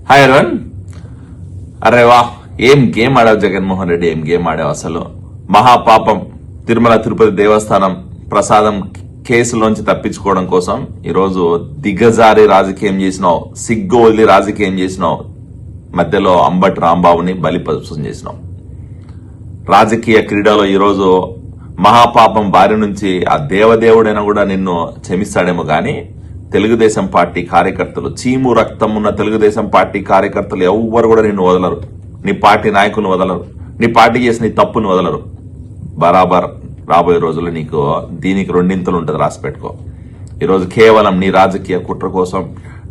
Hi Arun. అరే వా, ఏం గేమ్ ఆడావు జగన్మోహన్ రెడ్డి, ఏం గేమ్ ఆడావు అసలు. మహాపాపం తిరుమల తిరుపతి దేవస్థానం ప్రసాదం కేసులోంచి తప్పించుకోవడం కోసం ఈరోజు దిగజారి రాజకీయం చేసినావు, సిగ్గు వదిలి రాజకీయం చేసినావు, మధ్యలో అంబటి రాంబాబుని బలిపశం చేసినావు. రాజకీయ క్రీడలో ఈరోజు మహాపాపం బారి నుంచి ఆ దేవదేవుడైనా కూడా నిన్ను క్షమిస్తాడేమో గాని తెలుగుదేశం పార్టీ కార్యకర్తలు, చీము రక్తం ఉన్న తెలుగుదేశం పార్టీ కార్యకర్తలు ఎవ్వరు కూడా నిన్ను వదలరు, నీ పార్టీ నాయకులను వదలరు, నీ పార్టీ చేసిన నీ తప్పును వదలరు. బరాబర్ రాబోయే రోజుల్లో నీకు దీనికి రెండింతలు ఉంటుంది, రాసి పెట్టుకో. ఈరోజు కేవలం నీ రాజకీయ కుట్ర కోసం,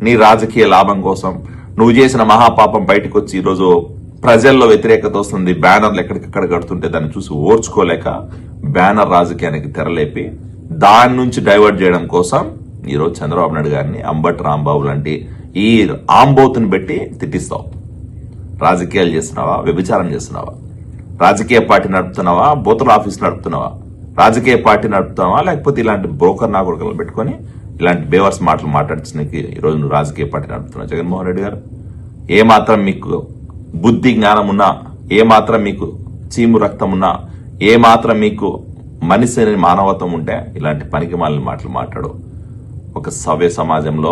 నీ రాజకీయ లాభం కోసం నువ్వు చేసిన మహాపాపం బయటకు వచ్చి ఈరోజు ప్రజల్లో వ్యతిరేకత వస్తుంది, బ్యానర్లు ఎక్కడికక్కడ కడుతుంటే దాన్ని చూసి ఓర్చుకోలేక బ్యానర్ రాజకీయానికి తెరలేపి దాని నుంచి డైవర్ట్ చేయడం కోసం ఈరోజు చంద్రబాబు నాయుడు గారిని అంబటి రాంబాబు లాంటి ఈ ఆంబోతుని పెట్టి తిట్టిస్తావు. రాజకీయాలు చేస్తున్నావా, వ్యభిచారం చేస్తున్నావా, రాజకీయ పార్టీ నడుపుతున్నావా, బూతుల ఆఫీస్ నడుపుతున్నావా, రాజకీయ పార్టీ నడుపుతున్నావా, లేకపోతే ఇలాంటి బ్రోకర్ నాగరికలు పెట్టుకుని ఇలాంటి బేవర్స్ మాటలు మాట్లాడించడానికి ఈరోజు నువ్వు రాజకీయ పార్టీ నడుపుతున్నావు. జగన్మోహన్ రెడ్డి గారు, ఏ మాత్రం మీకు బుద్ధి జ్ఞానం ఉన్నా, ఏ మాత్రం మీకు చీము రక్తం ఉన్నా, ఏ మాత్రం మీకు మనిషి అనే మానవత్వం ఉంటే ఇలాంటి పనికి మాలిన మాటలు మాట్లాడు. ఒక సవ్య సమాజంలో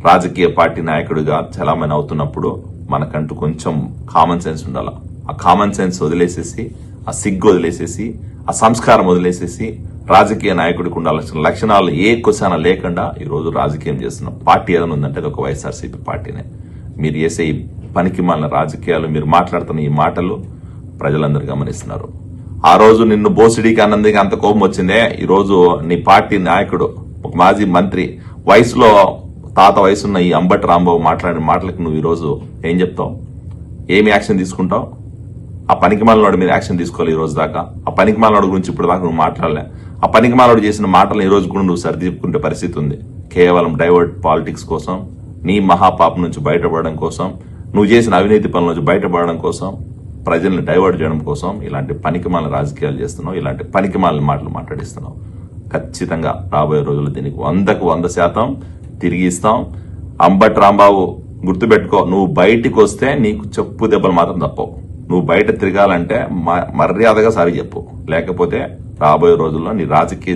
రాజకీయ పార్టీ నాయకుడిగా చలామణి అవుతున్నప్పుడు మనకంటూ కొంచెం కామన్ సెన్స్ ఉండాల. ఆ కామన్ సెన్స్ వదిలేసేసి, ఆ సిగ్గు వదిలేసేసి, ఆ సంస్కారం వదిలేసేసి రాజకీయ నాయకుడికి ఉండాల్సిన లక్షణాలు ఏ క్వశ్చన లేకుండా ఈరోజు రాజకీయం చేస్తున్నాం. పార్టీ ఏదైనా ఉందంటే అది ఒక వైఎస్ఆర్సీపీ పార్టీనే. మీరు చేసే ఈ పనికి మాలిన రాజకీయాలు, మీరు మాట్లాడుతున్న ఈ మాటలు ప్రజలందరూ గమనిస్తున్నారు. ఆ రోజు నిన్ను బోసిడీకి అన్నందుకు అంత కోపం వచ్చిందే, ఈరోజు నీ పార్టీ నాయకుడు, ఒక మాజీ మంత్రి, వయసులో తాత వయసున్న ఈ అంబటి రాంబాబు మాట్లాడిన మాటలకు నువ్వు ఈరోజు ఏం చెప్తావు, ఏమి యాక్షన్ తీసుకుంటావు? ఆ పనికిమాలినోడి మీద యాక్షన్ తీసుకోవాలి. ఈ రోజు దాకా ఆ పనికిమాలినోడి గురించి ఇప్పుడు దాకా నువ్వు మాట్లాడలే. ఆ పనికిమాలినోడు చేసిన మాటలను ఈ రోజు కూడా నువ్వు సర్ది చెప్పుకుంటే పరిస్థితి ఉంది. కేవలం డైవర్ట్ పాలిటిక్స్ కోసం, నీ మహాపాపం నుంచి బయటపడడం కోసం, నువ్వు చేసిన అవినీతి పనుల నుంచి బయటపడడం కోసం, ప్రజల్ని డైవర్ట్ చేయడం కోసం ఇలాంటి పనికిమాలిన రాజకీయాలు చేస్తున్నావు, ఇలాంటి పనికిమాలిన మాటలు మాట్లాడిస్తున్నావు. ఖచ్చితంగా రాబోయే రోజుల్లో దీనికి 100కు 100% తిరిగి ఇస్తాం. అంబటి రాంబాబు గుర్తుపెట్టుకో, నువ్వు బయటికి వస్తే నీకు చెప్పు దెబ్బలు మాత్రం తప్పవు. నువ్వు బయట తిరగాలంటే మర్యాదగా సారి చెప్పు, లేకపోతే రాబోయే రోజుల్లో నీ రాజకీయ